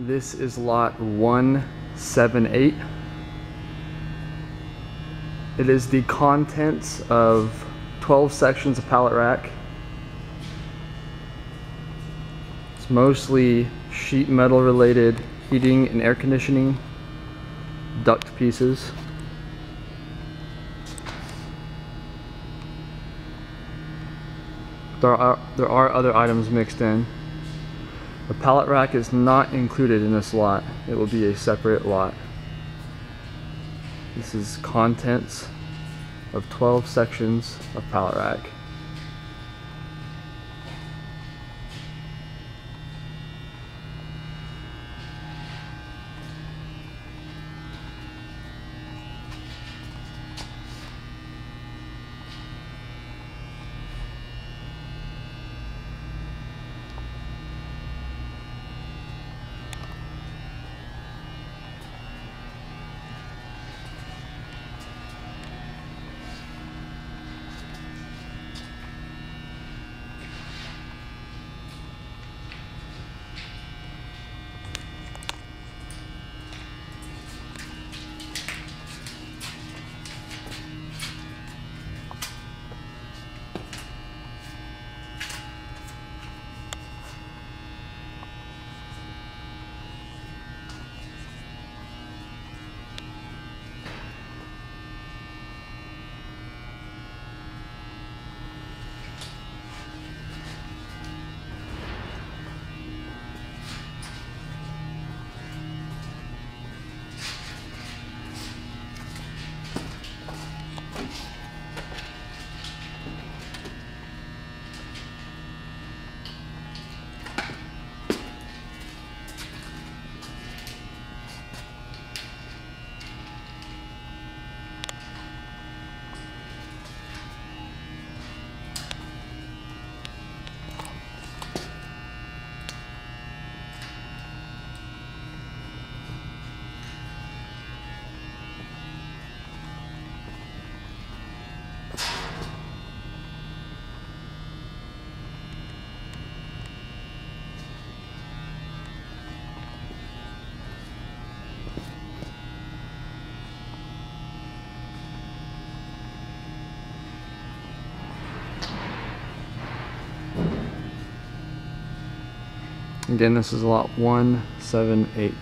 This is lot 178. It is the contents of 12 sections of pallet rack. It's mostly sheet metal related heating and air conditioning duct pieces. There are other items mixed in. The pallet rack is not included in this lot. It will be a separate lot. This is contents of 12 sections of pallet rack. Again, this is lot 178.